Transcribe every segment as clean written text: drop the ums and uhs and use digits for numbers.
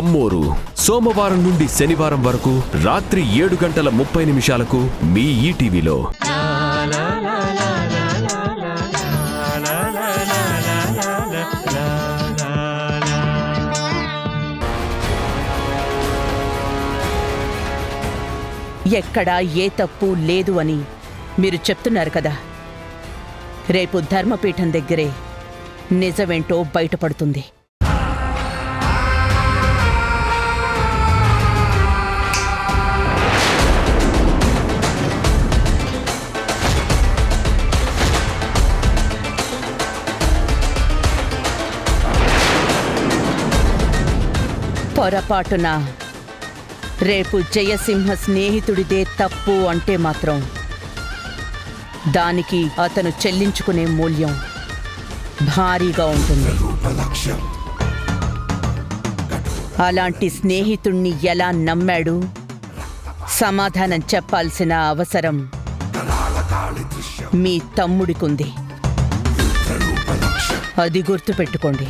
అమ్మోరు సోమవారం నుండి శనివారం వరకు రాత్రి 7:30 మీ ఈటీవీలో. ఎక్కడా ఏ తప్పు లేదు అని మీరు చెప్తున్నారు కదా. రేపు ధర్మపీఠం దగ్గరే నిజమేంటో బయటపడుతుంది. పొరపాటున రేపు జయసింహ స్నేహితుడిదే తప్పు అంటే మాత్రం దానికి అతను చెల్లించుకునే మూల్యం భారీగా ఉంటుంది. అలాంటి స్నేహితుణ్ణి ఎలా నమ్మాడు సమాధానం చెప్పాల్సిన అవసరం మీ తమ్ముడికుంది. అది గుర్తుపెట్టుకోండి.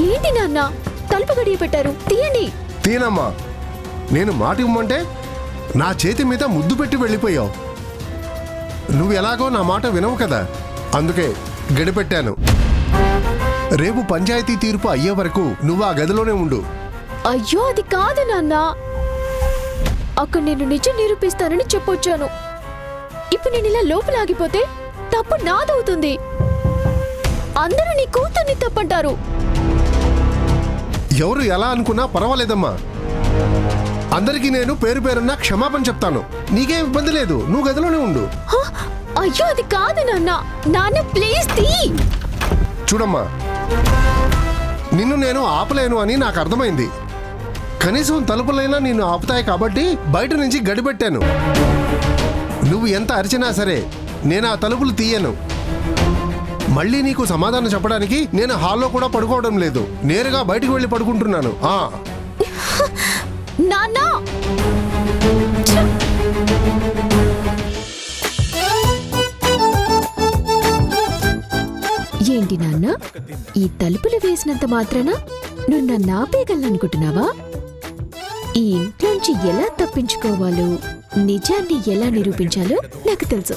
ఏంటి నాన్న తలుపు గడియ పెట్టారు? తీయండి. తీనమ్మా, నేను మాట ఇవ్వమంటే నా చేతి మీద ముద్దు పెట్టి వెళ్ళిపోయావు. నువ్వు ఎలాగో నా మాట వినవు కదా, అందుకే గడిపెట్టాను. రేపు పంచాయతీ తీర్పు అయ్యే వరకు నువ్వు ఆ గదిలోనే ఉండు. అయ్యో అది కాదు నాన్న, అక్కడ నేను నిజం నిరూపిస్తానని చెప్పొచ్చాను. ఇప్పుడు నేను ఇలా లోపలాగిపోతే తప్పు నాదవుతుంది. అందరూ నీ కూతుర్ని తప్పంటారు. ఎవరు ఎలా అనుకున్నా పర్వాలేదమ్మా. అందరికీ నేను పేరు పేరున్నా క్షమాపణ చెప్తాను. నీకేం ఇబ్బంది లేదు, నువ్వు గదిలోనే ఉండు. అయ్యో అది కాదు నాన్న. నాన్న ప్లీజ్ తీ. చూడమ్మా, నిన్ను నేను ఆపలేను అని నాకు అర్థమైంది. కనీసం తలుపులైనా నిన్ను ఆపుతాయి కాబట్టి బయట నుంచి గడిపెట్టాను. నువ్వు ఎంత అరిచినా సరే నేను ఆ తలుపులు తీయను. మళ్ళీ నీకు సమాధానం చెప్పడానికి నేను హాల్లో కూడా పడుకోవడం లేదు, నేరుగా బయటికి వెళ్ళి పడుకుంటున్నాను. నాన్న ఏంటి నాన్న, ఈ తలుపులు వేసినంత మాత్రాన నువ్వు నన్ను ఆపేయగలనుకుంటున్నావా? ఈ ఇంట్లోంచి ఎలా తప్పించుకోవాలో, నిజాన్ని ఎలా నిరూపించాలో నాకు తెలుసు.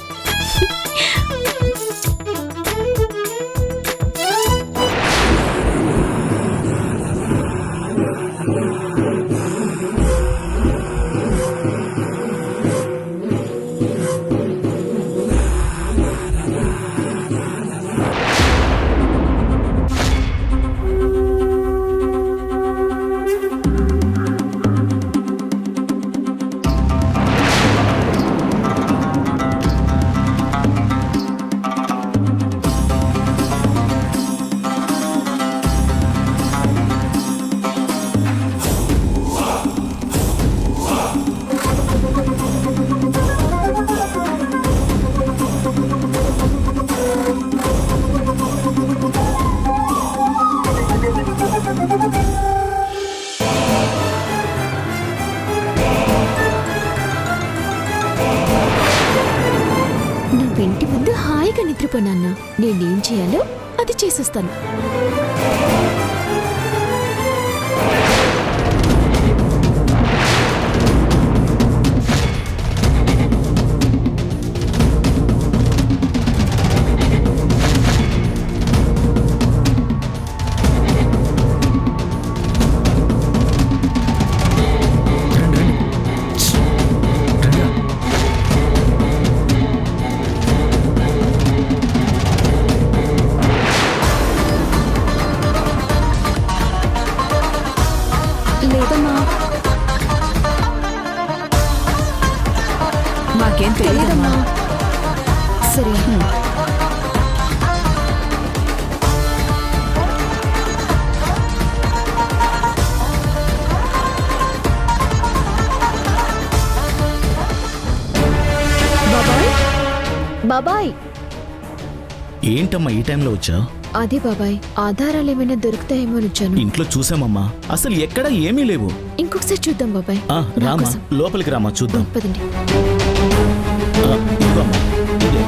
ఇంటి ముందు హాయిగా నిద్రపోనాన్న. నేనేం చేయాలో అది చేసేస్తాను. నాకేం తెలియదమ్మా. సరే బాబాయ్ బాబాయ్ ఏంటమ్మా ఈ టైంలో వచ్చావు? అదే బాబాయ్, ఆధారాలు ఏమైనా దొరుకుతాయేమో అని వచ్చాను. ఇంట్లో చూసామమ్మా, అసలు ఎక్కడ ఏమీ లేవు. ఇంకొకసారి చూద్దాం బాబాయ్. రామా, నాకోసం. లోపలికి రామా చూద్దాం. పదండి. ఇదిగోమ్మా, ఇదే.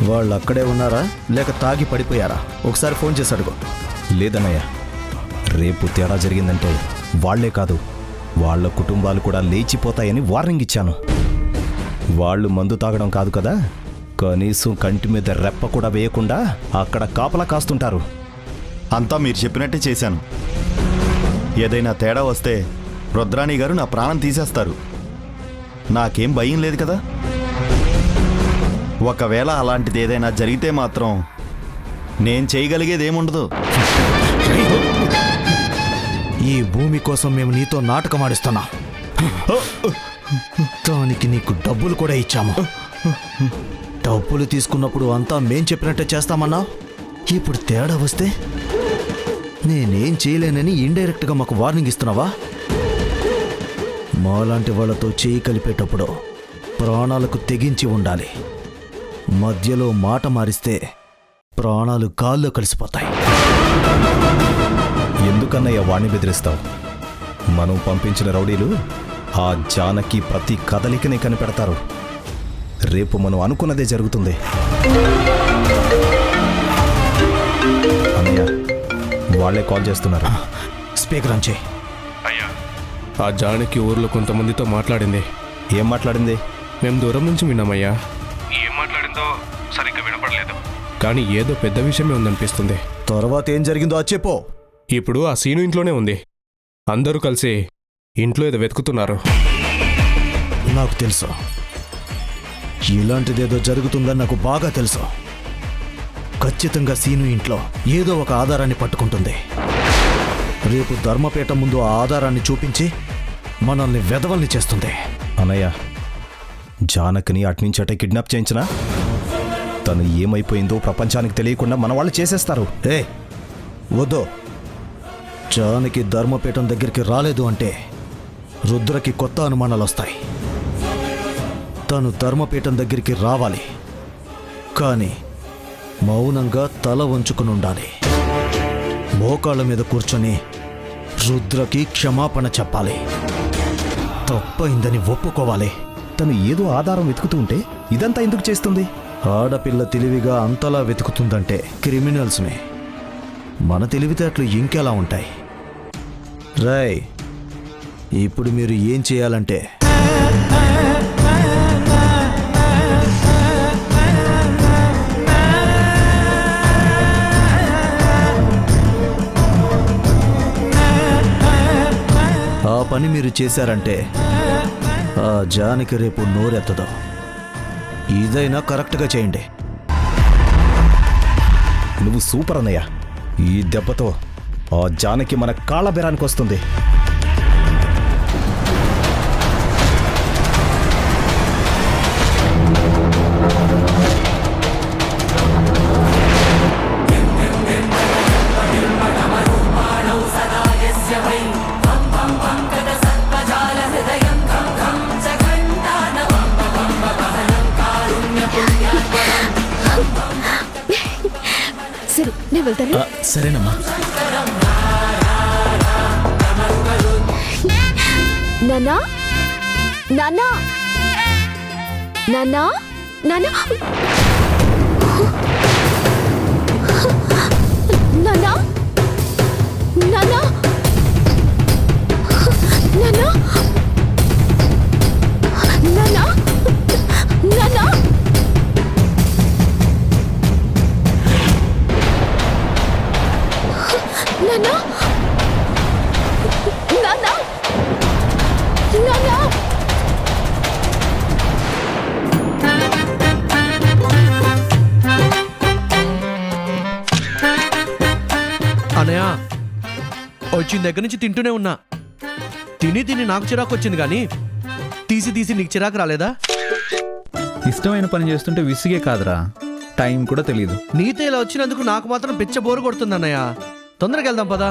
వాళ్ళు అక్కడే ఉన్నారా లేక తాగి పడిపోయారా? ఒకసారి ఫోన్ చేసి అడుగు. లేదన్నయ్య, రేపు తేడా జరిగిందంటే వాళ్లే కాదు వాళ్ళ కుటుంబాలు కూడా లేచిపోతాయని వార్నింగ్ ఇచ్చాను. వాళ్ళు మందు తాగడం కాదు కదా, కనీసం కంటి మీద రెప్ప కూడా వేయకుండా అక్కడ కాపలా కాస్తుంటారు. అంతా మీరు చెప్పినట్టే చేశాను. ఏదైనా తేడా వస్తే రుద్రాణి గారు నా ప్రాణం తీసేస్తారు. నాకేం భయం లేదు కదా. ఒకవేళ అలాంటిది ఏదైనా జరిగితే మాత్రం నేను చేయగలిగేదేముండదు. ఈ భూమి కోసం మేము నీతో నాటకం ఆడిస్తున్నాం. దానికి నీకు డబ్బులు కూడా ఇచ్చాము. డబ్బులు తీసుకున్నప్పుడు అంతా మేం చెప్పినట్టే చేస్తామన్నావు. ఇప్పుడు తేడా వస్తే నేనేం చేయలేనని ఇండైరెక్ట్గా మాకు వార్నింగ్ ఇస్తున్నావా? మాలాంటి వాళ్ళతో చేయి కలిపేటప్పుడు ప్రాణాలకు తెగించి ఉండాలి. మధ్యలో మాట మారిస్తే ప్రాణాలు గాల్లో కలిసిపోతాయి. ఎందుకన్నయ్య వాణ్ణి బెదిరిస్తావు? మనం పంపించిన రౌడీలు ఆ జానకి ప్రతి కదలికని కనిపెడతారు. రేపు మనం అనుకున్నదే జరుగుతుంది. అన్నయ్య, వాళ్ళే కాల్ చేస్తున్నారు. స్పీకర్ ఆన్ చేయి. అయ్యా, ఆ జానకి ఊర్లో కొంతమందితో మాట్లాడింది. ఏం మాట్లాడింది? మేము దూరం నుంచి విన్నామయ్యా. ఏం మాట్లాడిందో సరిగ్గా వినపడలేదు, కానీ ఏదో పెద్ద విషయమే ఉందనిపిస్తుంది. తర్వాత ఏం జరిగిందో అది చెప్పు. ఇప్పుడు ఆ సీను ఇంట్లోనే ఉంది. అందరూ కలిసి ఇంట్లో ఏదో వెతుకుతున్నారు. నాకు తెలుసు, ఇలాంటిదేదో జరుగుతుందని నాకు బాగా తెలుసు. ఖచ్చితంగా సీను ఇంట్లో ఏదో ఒక ఆధారాన్ని పట్టుకుంటుంది. రేపు ధర్మపేట ముందు ఆ ఆధారాన్ని చూపించి మనల్ని వెధవల్ని చేస్తుంది. అన్నయ్య, జానకిని అట్నుంచటే కిడ్నాప్ చేయించినా తను ఏమైపోయిందో ప్రపంచానికి తెలియకుండా మన వాళ్ళు చేసేస్తారు. ఏ వద్దు, జానకి ధర్మపీఠం దగ్గరికి రాలేదు అంటే రుద్రకి కొత్త అనుమానాలు వస్తాయి. తను ధర్మపీఠం దగ్గరికి రావాలి, కానీ మౌనంగా తల వంచుకుని ఉండాలి. మోకాళ్ళ మీద కూర్చొని రుద్రకి క్షమాపణ చెప్పాలి. తప్పైందని ఒప్పుకోవాలి. తను ఏదో ఆధారం వెతుకుతూ ఉంటే ఇదంతా ఎందుకు చేస్తుంది? ఆడపిల్ల తెలివిగా అంతలా వెతుకుతుందంటే క్రిమినల్స్ని. మన తెలివితేటలు ఇంకెలా ఉంటాయి? రాయ్, ఇప్పుడు మీరు ఏం చేయాలంటే ఆ పని మీరు చేశారంటే ఆ జానకి రేపు నోరెత్తదు. ఇదైనా కరెక్ట్గా చేయండి. నువ్వు సూపర్ అన్నయ్య. ఈ దెబ్బతో ఆ జానకి మన కాళ్ళ బెరానికి వస్తుంది. సరే, నేను వెళ్తాను. సరేనమ్మా. నాన్నా, నాన్నా, నాన్నా, నాన్నా, నాన్నా, నాన్నా. వచ్చిన దగ్గర నుంచి తింటూనే ఉన్నా. తిని తిని నాకు చిరాకు వచ్చింది కానీ తీసి తీసి నీకు చిరాకు రాలేదా? ఇష్టమైన పని చేస్తుంటే విసిగే కాదురా, టైం కూడా తెలియదు. నీతో ఇలా వచ్చినందుకు నాకు మాత్రం పిచ్చ బోరు కొడుతుంది అన్నయ్య. తొందరగా వెళ్దాం పదా.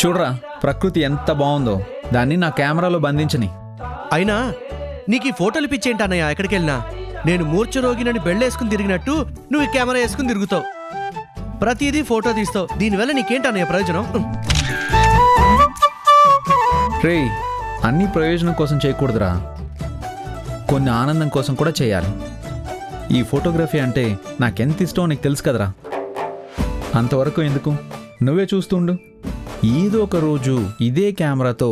చూడరా ప్రకృతి ఎంత బాగుందో, దాన్ని నా కెమెరాలో బంధించని. అయినా నీకు ఈ ఫోటోలు పిచ్చేంటి అన్నయ్య? ఎక్కడికి వెళ్ళినా నేను మూర్ఛ రోగినని బెళ్ళేసుకుని తిరిగినట్టు నువ్వు ఈ కెమెరా వేసుకుని తిరుగుతావు, ప్రతిదీ ఫోటో తీస్తావు. దీనివల్ల నీకేంటి అన్నయ్య ప్రయోజనం? రే, అన్ని ప్రయోజనం కోసం చేయకూడదురా, కొన్ని ఆనందం కోసం కూడా చేయాలి. ఈ ఫోటోగ్రఫీ అంటే నాకెంత ఇష్టమో నీకు తెలుసు కదరా. అంతవరకు ఎందుకు, నువ్వే చూస్తుండు. ఏదో ఒక రోజు ఇదే కెమెరాతో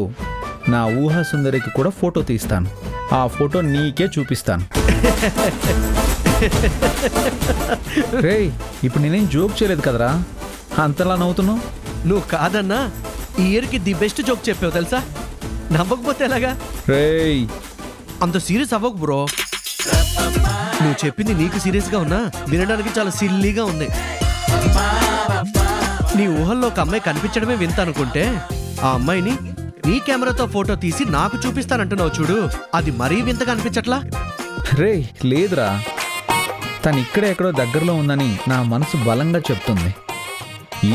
నా ఊహా సుందరికి కూడా ఫోటో తీస్తాను. ఆ ఫోటో నీకే చూపిస్తాను. రే, ఇప్పుడు నేనేం జోక్ చేయలేదు కదరా, అంతలా నవ్వుతున్నావు. నువ్వు కాదన్నా ఈ ఇయర్కి ది బెస్ట్ జోక్ చెప్పావు తెలుసా. నవ్వకపోతే ఎలాగా? రేయ్, అంత సీరియస్ అవ్వకు బ్రో. నువ్వు చెప్పింది నీకు సీరియస్గా ఉన్నా వినడానికి చాలా సిల్లీగా ఉంది. నీ ఊహల్లో ఒక అమ్మాయి కనిపించడమే వింత అనుకుంటే ఆ అమ్మాయిని నీ కెమెరాతో ఫోటో తీసి నాకు చూపిస్తానంటున్నావు చూడు, అది మరీ వింతగా అనిపించట్లా? రే లేదురా, తను ఇక్కడే ఎక్కడో దగ్గరలో ఉందని నా మనసు బలంగా చెప్తుంది.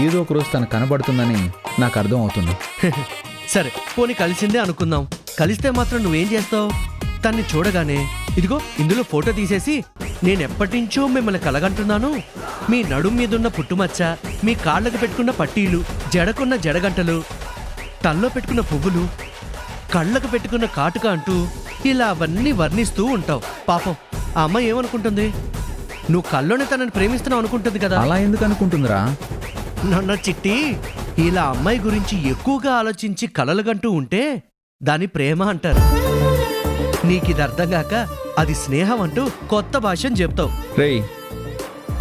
ఏదో ఒక రోజు తను కనబడుతుందని నాకు అర్థం అవుతుంది. సరే పోనీ కలిసిందే అనుకుందాం. కలిస్తే మాత్రం నువ్వేం చేస్తావు? తన్ని చూడగానే ఇదిగో ఇందులో ఫోటో తీసేసి నేను ఎప్పటి నుంచో మిమ్మల్ని కలగంటున్నాను, మీ నడుం మీదున్న పుట్టుమచ్చ, మీ కాళ్ళకు పెట్టుకున్న పట్టీలు, జడకున్న జడగంటలు, తల్లో పెట్టుకున్న పువ్వులు, కళ్ళకు పెట్టుకున్న కాటుక అంటూ ఇలా అవన్నీ వర్ణిస్తూ ఉంటావు. పాపం ఆ అమ్మాయి ఏమనుకుంటుంది? నువ్వు కల్లోనే తనని ప్రేమిస్తున్నావు అనుకుంటుంది కదా. అలా ఎందుకు అనుకుంటుందిరా? నన్న చిట్టి, ఇలా అమ్మాయి గురించి ఎక్కువగా ఆలోచించి కలలుగంటూ ఉంటే దాని ప్రేమ అంటారు. నీకిది అర్థం కాక అది స్నేహం అంటూ కొత్త భాషను చెప్తావు. రేయ్,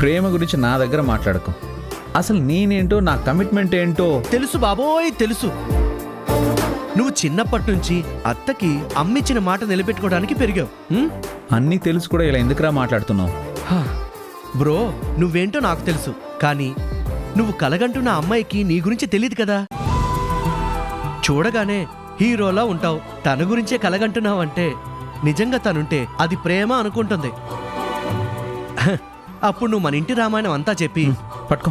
ప్రేమ గురించి నా దగ్గర మాట్లాడకు. అసలు నేనేంటో, నా కమిట్మెంట్ ఏంటో తెలుసు బాబోయ్, తెలుసు. నువ్వు చిన్నప్పటి నుంచి అత్తకి అమ్మిచ్చిన మాట నిలబెట్టుకోవడానికి పెరిగావు. అన్నీ తెలుసు కూడా ఇలా ఎందుకురా మాట్లాడుతున్నావు? బ్రో, నువ్వేంటో నాకు తెలుసు, కానీ నువ్వు కలగంటున్న అమ్మాయికి నీ గురించి తెలియదు కదా. చూడగానే హీరోలా ఉంటావు, తన గురించే కలగంటున్నావంటే నిజంగా తనుంటే అది ప్రేమ అనుకుంటుంది. అప్పుడు నువ్వు మన ఇంటి రామాయణం అంతా చెప్పి పట్టుకో,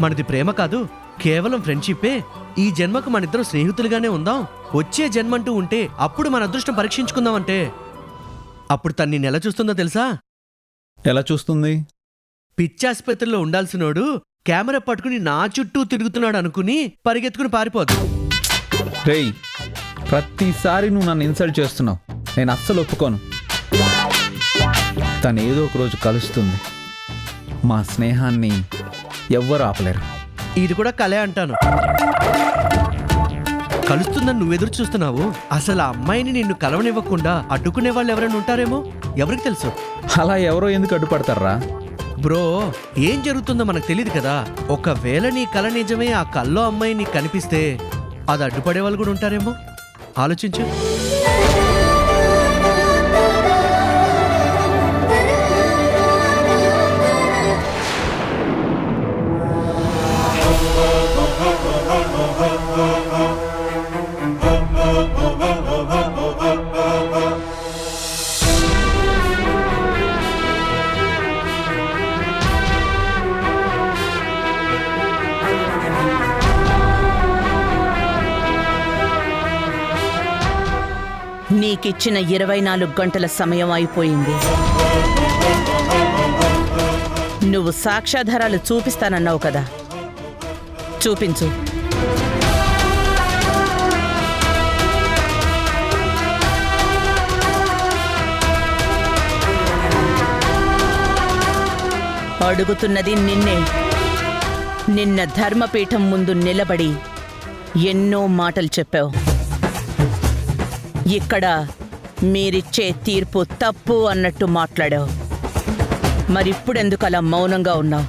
మనది ప్రేమ కాదు కేవలం ఫ్రెండ్షిప్పే, ఈ జన్మకు మనిద్దరం స్నేహితులుగానే ఉందాం, వచ్చే జన్మంటూ ఉంటే అప్పుడు మన అదృష్టం పరీక్షించుకుందాం అంటే అప్పుడు తన్ని నెల చూస్తుందో తెలుసా? ఎలా చూస్తుంది? పిచ్చాసుపత్రిలో ఉండాల్సినోడు కెమెరా పట్టుకుని నా చుట్టూ తిరుగుతున్నాడు అనుకుని పరిగెత్తుకుని పారిపోదు. రేయ్, ప్రతిసారి నువ్వు నన్ను ఇన్సల్ట్ చేస్తున్నావు, నేను అస్సలు ఒప్పుకోను. తను ఏదో ఒక రోజు కలుస్తుంది, మా స్నేహాన్ని ఎవ్వరు ఆపలేరు. ఇది కూడా కలే అంటాను. కలుస్తుందని నువ్వు ఎదురు చూస్తున్నావు. అసలు ఆ అమ్మాయిని నిన్ను కలవనివ్వకుండా అడ్డుకునే వాళ్ళు ఎవరైనా ఉంటారేమో, ఎవరికి తెలుసు? అలా ఎవరో ఎందుకు అడ్డుపడతారా? బ్రో, ఏం జరుగుతుందో మనకు తెలియదు కదా. ఒకవేళ నీ కల నిజమే, ఆ కల్లో అమ్మాయి నీకు కనిపిస్తే అది అడ్డుపడే వాళ్ళు కూడా ఉంటారేమో. ఆలోచించు. నీకిచ్చిన 24 గంటల సమయం అయిపోయింది. నువ్వు సాక్ష్యాధారాలు చూపిస్తానన్నావు కదా, చూపించు. అడుగుతున్నది నిన్నే. నిన్న ధర్మపీఠం ముందు నిలబడి ఎన్నో మాటలు చెప్పావు. ఇక్కడ మీరిచ్చే తీర్పు తప్పు అన్నట్టు మాట్లాడావు. మరిప్పుడెందుకు అలా మౌనంగా ఉన్నావు?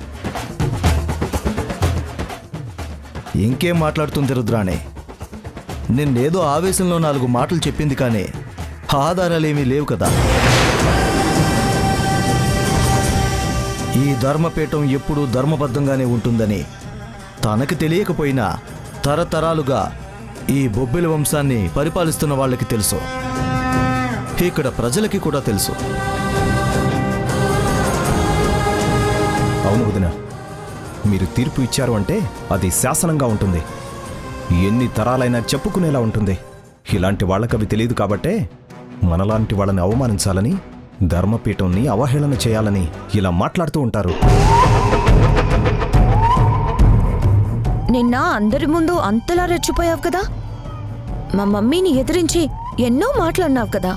ఇంకేం మాట్లాడుతుంది రుద్రాణి? నిన్నేదో ఆవేశంలో 4 మాటలు చెప్పింది, కానీ ఆధారాలేమీ లేవు కదా. ఈ ధర్మపీఠం ఎప్పుడూ ధర్మబద్ధంగానే ఉంటుందని తనకు తెలియకపోయినా తరతరాలుగా ఈ బొబ్బిలి వంశాన్ని పరిపాలిస్తున్న వాళ్ళకి తెలుసు, ఇక్కడ ప్రజలకి కూడా తెలుసు. అవును వదిన, మీరు తీర్పు ఇచ్చారు అంటే అది శాసనంగా ఉంటుంది, ఎన్ని తరాలైనా చెప్పుకునేలా ఉంటుంది. ఇలాంటి వాళ్ళకవి తెలియదు కాబట్టే మనలాంటి వాళ్ళని అవమానించాలని, ధర్మపీఠంని అవహేళన చేయాలని ఇలా మాట్లాడుతూ ఉంటారు. నిన్న అందరి ముందు అంతలా రెచ్చిపోయావు కదా, మా మమ్మీని ఎదిరించి ఎన్నో మాట్లాడినావు కదా.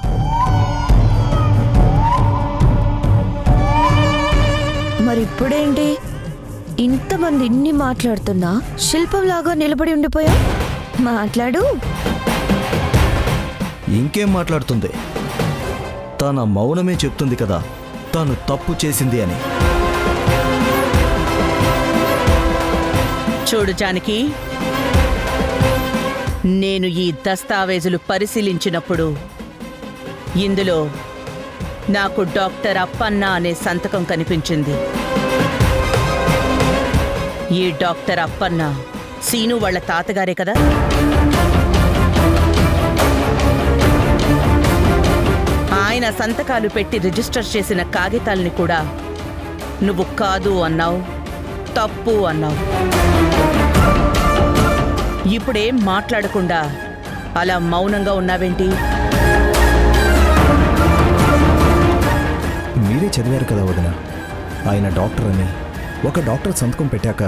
మరిప్పుడేంటి ఇంతమంది ఇన్ని మాట్లాడుతున్నా శిల్పంలాగా నిలబడి ఉండిపోయా? మాట్లాడు. ఇంకేం మాట్లాడుతుంది? తన మౌనమే చెప్తుంది కదా తను తప్పు చేసింది అని. చూడు జానకి, నేను ఈ దస్తావేజులు పరిశీలించినప్పుడు ఇందులో నాకు డాక్టర్ అప్పన్న అనే సంతకం కనిపించింది. ఈ డాక్టర్ అప్పన్న సీను వాళ్ళ తాతగారే కదా? ఆయన సంతకాలు పెట్టి రిజిస్టర్ చేసిన కాగితాల్ని కూడా నువ్వు కాదు అన్నావు, తప్పు అన్నావు. ఇప్పుడేం మాట్లాడకుండా అలా మౌనంగా ఉన్నావేంటి? మీరే చదివారు కదా వదిన, ఆయన డాక్టర్ అని. ఒక డాక్టర్ సంతకం పెట్టాక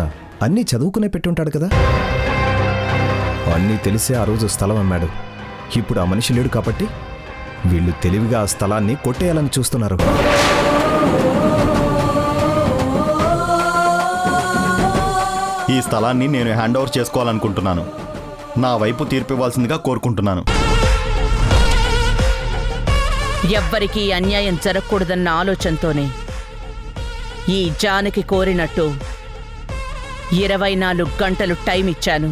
అన్నీ చదువుకునే పెట్టుంటాడు కదా. అన్నీ తెలిసే ఆ రోజు స్థలం అమ్మాడు. ఇప్పుడు ఆ మనిషి లేడు కాబట్టి వీళ్ళు తెలివిగా ఆ స్థలాన్ని కొట్టేయాలని చూస్తున్నారు. ఈ స్థలాన్ని నేను హ్యాండ్ ఓవర్ చేసుకోవాలనుకుంటున్నాను. నా వైపు తీర్పు ఇవ్వాల్సిందిగా కోరుకుంటున్నాను. ఎవ్వరికీ అన్యాయం జరగకూడదన్న ఆలోచనతోనే ఈ జానకి కోరినట్టు 24 గంటలు టైం ఇచ్చాను.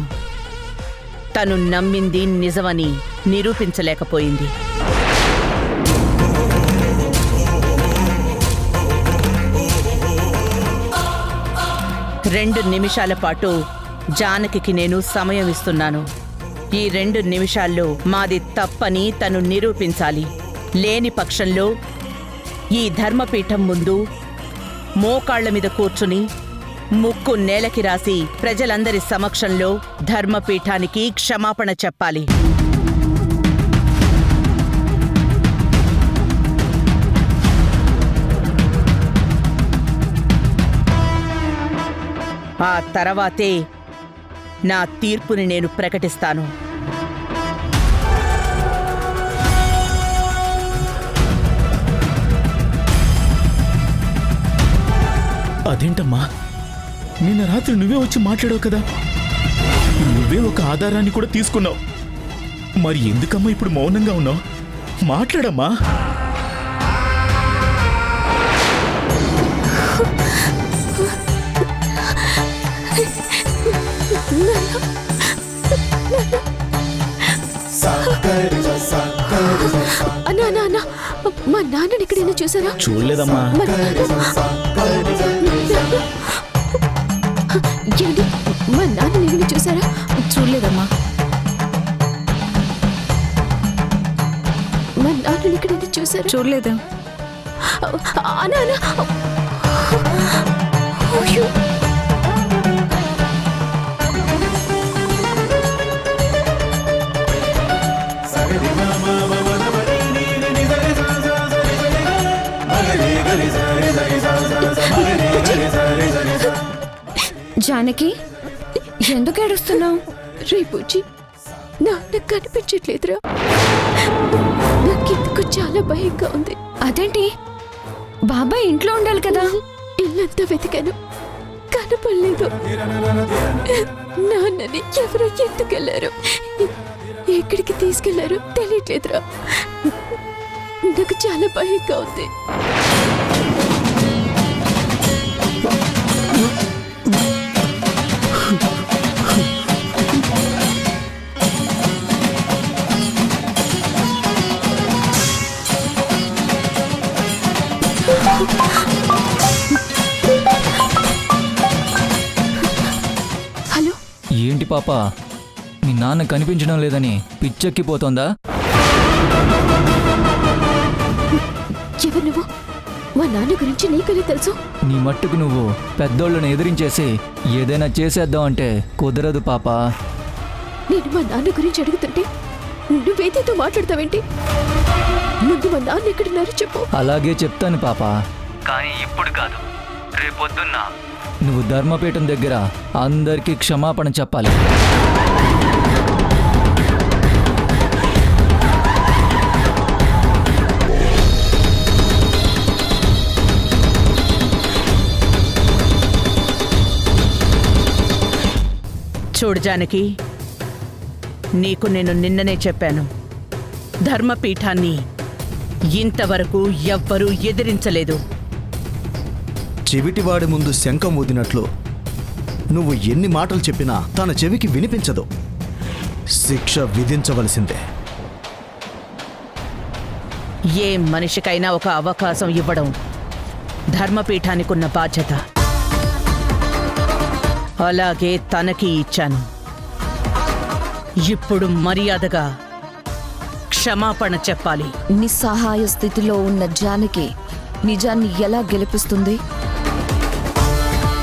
తను నమ్మింది నిజమని నిరూపించలేకపోయింది. రెండు నిమిషాల పాటు జానకి నేను సమయం ఇస్తున్నాను. ఈ 2 నిమిషాల్లో మాది తప్పని తను నిరూపించాలి. లేని పక్షంలో ఈ ధర్మపీఠం ముందు మోకాళ్ల మీద కూర్చుని ముక్కు నేలకి రాసి ప్రజలందరి సమక్షంలో ధర్మపీఠానికి క్షమాపణ చెప్పాలి. ఆ తర్వాతే నా తీర్పుని నేను ప్రకటిస్తాను. అదేంటమ్మా, నిన్న రాత్రి నువ్వే వచ్చి మాట్లాడావు కదా, నువ్వే ఒక ఆధారాన్ని కూడా తీసుకున్నావు. మరి ఎందుకమ్మా ఇప్పుడు మౌనంగా ఉన్నావు? మాట్లాడమ్మా. అన్నా అన్నా అన్నా, మా నాన్నని ఎక్కడైనా చూసారా? చూడలేదమ్మా. ఏంటి, మా నాన్నని ఏమైనా చూసారా? చూడలేదమ్మా. మా నాన్నని ఎక్కడైనా చూసారా? చూడలేదు. అన్నా అన్నా, అయ్యో. జానకి, ఎందుకు ఏడుస్తున్నావు? రేపూజీ, నాన్న కనిపించట్లేదురా. నాకెందుకు చాలా భయంగా ఉంది. అదేంటి, బాబాయ్ ఇంట్లో ఉండాలి కదా. ఇల్లంతా వెతికాను, కనపడలేదు. నాన్నని ఎవరో ఎత్తుకెళ్లారు, ఎక్కడికి తీసుకెళ్లారో తెలియట్లేదురా. నాకు చాలా భయంగా ఉంది. ఏంటి పాప, నాన్న కనిపించడం లేదని పిచ్చెక్కిపోతోందా? ఎవరు నువ్వు? మా నాన్న గురించి నీకెలా తెలుసు? నీ మట్టుకు నువ్వు పెద్దోళ్ళని ఎదిరించేసి ఏదైనా చేసేద్దాం అంటే కుదరదు పాపా. నేను మా నాన్న గురించి అడుగుతుంటే నువ్వేదేతో మాట్లాడతావేంటి? ముందు మా నాన్న ఎక్కడున్నారో చెప్పు. అలాగే చెప్తాను పాపా, కానీ ఇప్పుడు కాదు, రేపొద్దున్న నువ్వు ధర్మపీఠం దగ్గర అందరికీ క్షమాపణ చెప్పాలి. చూడు జానకి, నీకు నేను నిన్ననే చెప్పాను, ధర్మపీఠాన్ని ఇంతవరకు ఎవ్వరూ ఎదిరించలేదు. చెవిటివాడి ముందు శంఖం ఊదినట్లు నువ్వు ఎన్ని మాటలు చెప్పినా తన చెవికి వినిపించదు. శిక్ష విధించవలసిందే. ఏ మనిషికైనా ఒక అవకాశం ఇవ్వడం ధర్మపీఠానికున్న బాధ్యత. అలాగే తనకి ఇచ్చాను. ఇప్పుడు మర్యాదగా క్షమాపణ చెప్పాలి. నిస్సహాయ స్థితిలో ఉన్న జానకి నిజాన్ని ఎలా గెలిపిస్తుంది?